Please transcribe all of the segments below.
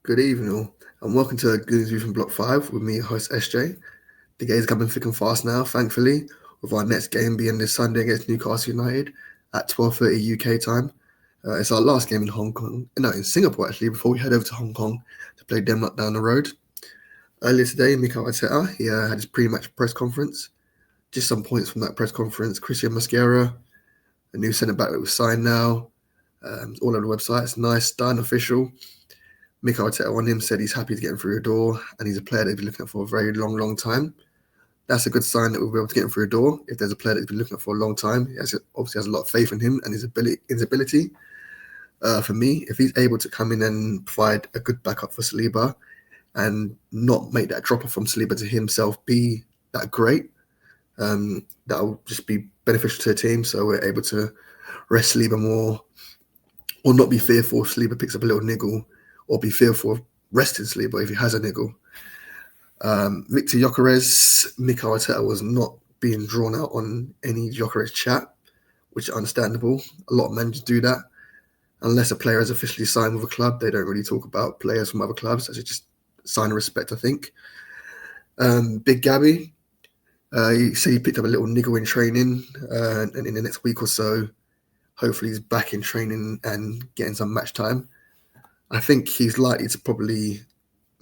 Good evening, all, and welcome to Goons View from Block 5 with me, your host SJ. The game's coming thick and fast now, thankfully, with our next game being this Sunday against Newcastle United at 12:30 UK time. It's our last game in in Singapore actually, before we head over to Hong Kong to play Denmark down the road. Earlier today, Mikel Arteta, he had his pre-match press conference. Just some points from that press conference. Christian Mascara, a new centre-back that was signed now. All over the websites, nice, done, official. Mikel Arteta on him said he's happy to get him through a door, and he's a player that he's been looking at for a very long time. That's a good sign that we'll be able to get him through a door. If there's a player that he's been looking at for a long time, he obviously has a lot of faith in him and his ability. For me, if he's able to come in and provide a good backup for Saliba and not make that drop off from Saliba to himself be that great, that'll just be beneficial to the team. So we're able to rest Saliba more, or not be fearful if Saliba picks up a little niggle, or be fearful of resting Saliba if he has a niggle. Victor Gyökeres, Mikel Arteta was not being drawn out on any Gyökeres chat, which is understandable. A lot of managers do that. Unless a player has officially signed with a club, they don't really talk about players from other clubs. That's just a sign of respect, I think. Big Gabby, he said he picked up a little niggle in training, and in the next week or so, hopefully he's back in training and getting some match time. I think he's likely to probably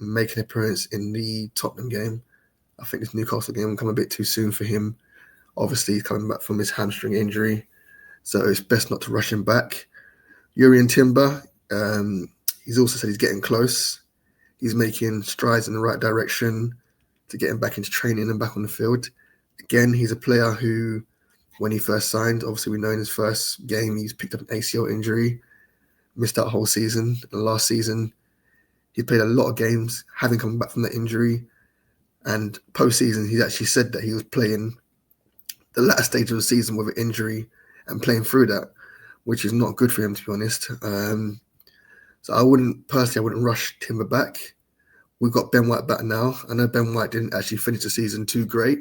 make an appearance in the Tottenham game. I think this Newcastle game will come a bit too soon for him. Obviously, he's coming back from his hamstring injury, so it's best not to rush him back. Urian Timber, he's also said he's getting close. He's making strides in the right direction to get him back into training and back on the field. Again, he's a player who, when he first signed, obviously we know in his first game he's picked up an ACL injury, missed out a whole season. And last season, he played a lot of games, having come back from that injury. And post-season, he actually said that he was playing the latter stage of the season with an injury and playing through that, which is not good for him, to be honest. So I wouldn't rush Timber back. We've got Ben White back now. I know Ben White didn't actually finish the season too great,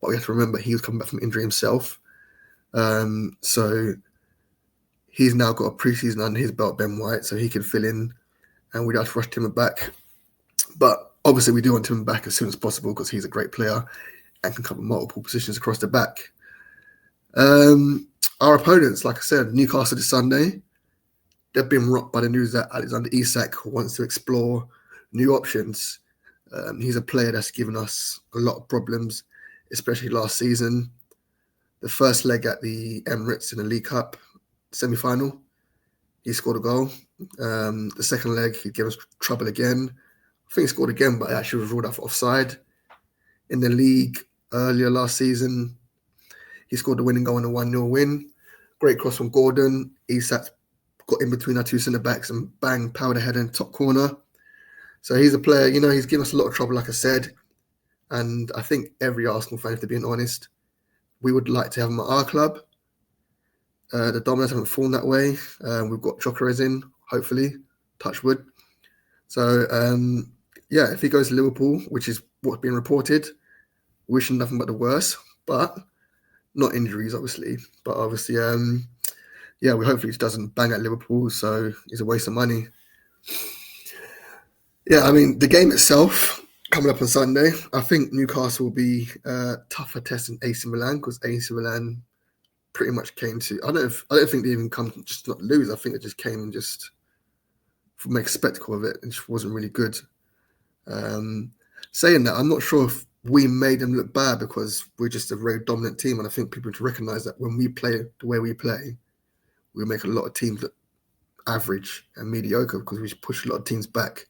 but we have to remember he was coming back from injury himself. So he's now got a preseason under his belt, Ben White, so he can fill in, and we'd have to rush Timber back. But obviously we do want Timber back as soon as possible because he's a great player and can cover multiple positions across the back. Our opponents, like I said, Newcastle this Sunday, they've been rocked by the news that Alexander Isak wants to explore new options. He's a player that's given us a lot of problems, especially last season. The first leg at the Emirates in the League Cup semi-final, he scored a goal. The second leg, he gave us trouble again. I think he scored again, but it actually was ruled out for offside. In the league earlier last season, he scored the winning goal in a 1-0 win. Great cross from Gordon. Isak got in between our two centre-backs and bang, powered ahead in the top corner. So he's a player, he's given us a lot of trouble, like I said. And I think every Arsenal fan, if they're being honest, we would like to have him at our club. The dominoes haven't fallen that way. We've got Gyökeres in, hopefully, touch wood. So, if he goes to Liverpool, which is what's being reported, wishing nothing but the worst, but not injuries, obviously. But obviously, we hopefully he doesn't bang at Liverpool, so it's a waste of money. Yeah, I mean, the game itself, coming up on Sunday, I think Newcastle will be a tougher test than AC Milan, because AC Milan pretty much came to, I don't think they even come just not lose. I think they just came and just make a spectacle of it, and just wasn't really good. Saying that, I'm not sure if we made them look bad because we're just a very dominant team, and I think people need to recognise that when we play the way we play, we make a lot of teams look average and mediocre because we push a lot of teams back.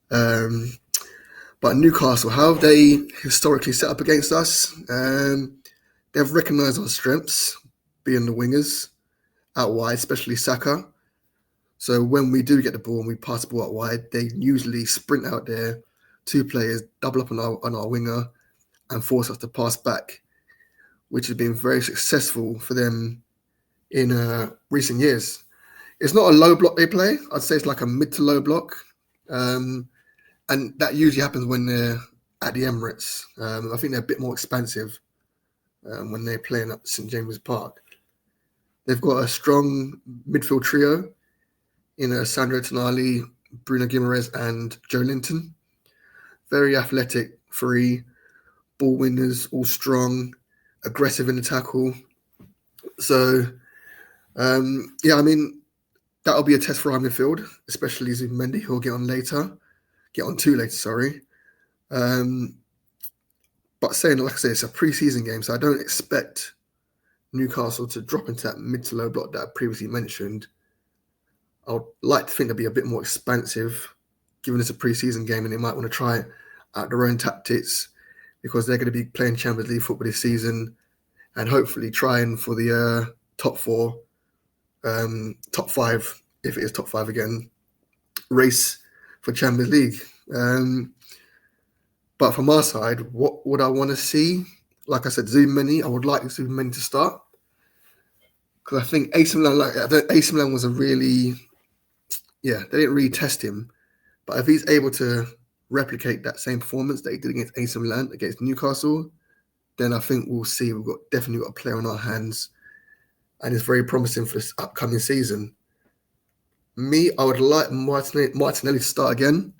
But Newcastle, how have they historically set up against us? They've recognised our strengths, being the wingers out wide, especially Saka. So when we do get the ball and we pass the ball out wide, they usually sprint out there, two players, double up on our winger and force us to pass back, which has been very successful for them in recent years. It's not a low block they play. I'd say it's like a mid to low block. And that usually happens when they're at the Emirates. I think they're a bit more expansive when they're playing at St James's Park. They've got a strong midfield trio in Sandro Tonali, Bruno Guimaraes and Joe Linton. Very athletic, free, ball winners, all strong, aggressive in the tackle. So, I mean, that'll be a test for our midfield, especially Zubimendi, who'll get on too later, sorry. But saying, like I say, it's a pre-season game, so I don't expect Newcastle to drop into that mid to low block that I previously mentioned. I would like to think they'll be a bit more expansive, given it's a pre-season game, and they might want to try out their own tactics because they're going to be playing Champions League football this season and hopefully trying for the top four, top five, if it is top five again, race for Champions League. But from our side, what would I want to see? Like I said, Zubimendi, I would like Zubimendi to start. Because I think AC Milan was a really, they didn't really test him. But if he's able to replicate that same performance that he did against AC Milan, against Newcastle, then I think we'll see we've definitely got a player on our hands. And it's very promising for this upcoming season. Me, I would like Martinelli to start again.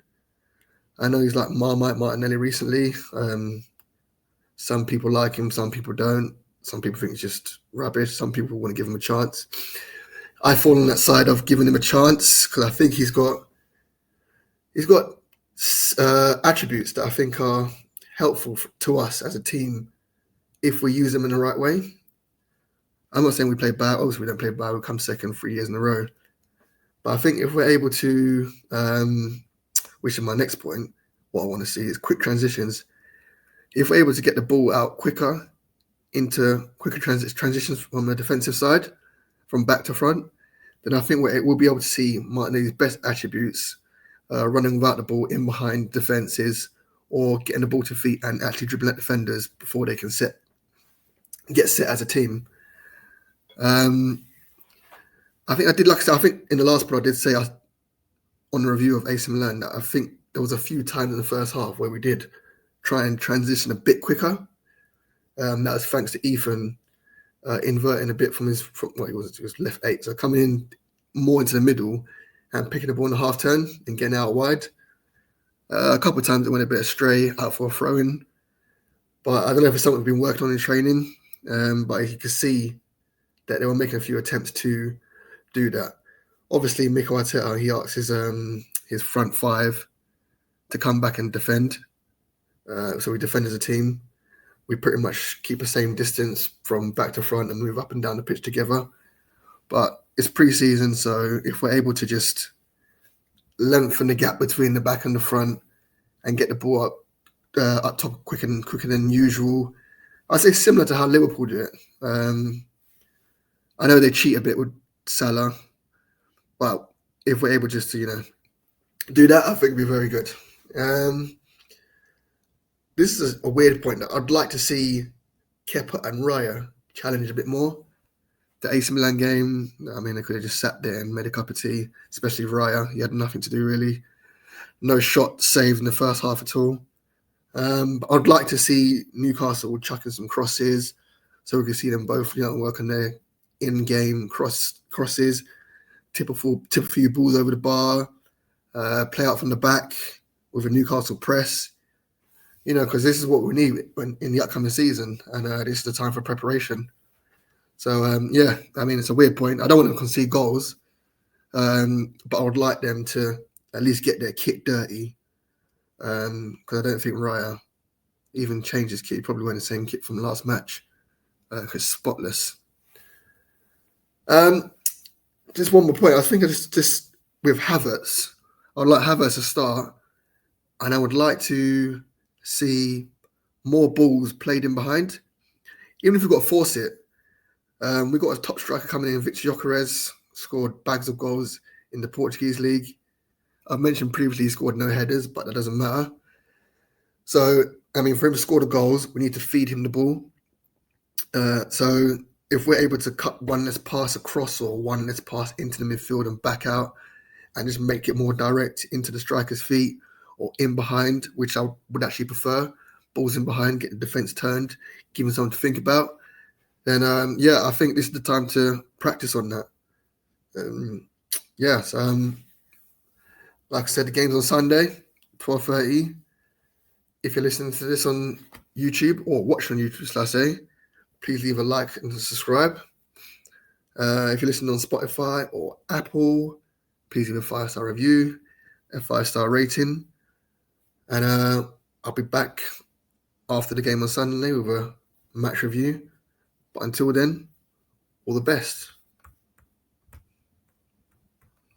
I know he's like Marmite Martinelli recently. Some people like him, some people don't. Some people think it's just rubbish. Some people want to give him a chance. I fall on that side of giving him a chance because I think he's got attributes that I think are helpful to us as a team if we use them in the right way. I'm not saying we play bad. Obviously, we don't play bad. We'll come second 3 years in a row. But I think if we're able to, which is my next point, what I want to see is quick transitions. If we're able to get the ball out quicker into quicker transitions from the defensive side, from back to front, then I think we'll be able to see Martinelli's best attributes, running without the ball in behind defenses or getting the ball to feet and actually dribbling at defenders before they can get set as a team. I think I did, like I said, I think in the last part I did say on the review of AC Milan that I think there was a few times in the first half where we did try and transition a bit quicker. That was thanks to Ethan inverting a bit from his left eight, so coming in more into the middle and picking the ball in the half turn and getting out wide. A couple of times it went a bit astray, out for a throw-in, but I don't know if it's something we've been working on in training. But you could see that they were making a few attempts to do that. Obviously, Mikel Arteta, he asks his front five to come back and defend. So we defend as a team. We pretty much keep the same distance from back to front and move up and down the pitch together. But it's pre-season, so if we're able to just lengthen the gap between the back and the front and get the ball up top quicker than usual, I'd say similar to how Liverpool do it. I know they cheat a bit with Salah, but if we're able just to, do that, I think it'd be very good. This is a weird point that I'd like to see Kepa and Raya challenge a bit more. The AC Milan game, I mean, they could have just sat there and made a cup of tea, especially Raya. He had nothing to do, really. No shot saved in the first half at all. But I'd like to see Newcastle chucking some crosses so we can see them both, work on their in-game crosses, tip a few balls over the bar, play out from the back with a Newcastle press. Because this is what we need in the upcoming season, and this is the time for preparation. So, I mean, it's a weird point. I don't want them to concede goals, but I would like them to at least get their kit dirty, because I don't think Raya even changed his kit. He probably wearing the same kit from last match, because it's spotless. Just one more point. I was thinking just with Havertz, I'd like Havertz to start, and I would like to see more balls played in behind. Even if we've got to force it, we've got a top striker coming in, Victor Gyökeres, scored bags of goals in the Portuguese league. I've mentioned previously he scored no headers, but that doesn't matter. So, I mean, for him to score the goals, we need to feed him the ball. So if we're able to cut one less pass across or one less pass into the midfield and back out and just make it more direct into the striker's feet or in behind, which I would actually prefer, balls in behind, get the defence turned, give him something to think about, then, I think this is the time to practice on that. Like I said, the game's on Sunday, 12:30. If you're listening to this on YouTube or watching on YouTube, shall I say, please leave a like and subscribe. If you're listening on Spotify or Apple, please leave a 5-star review, a 5-star rating. And I'll be back after the game on Sunday with a match review. But until then, all the best.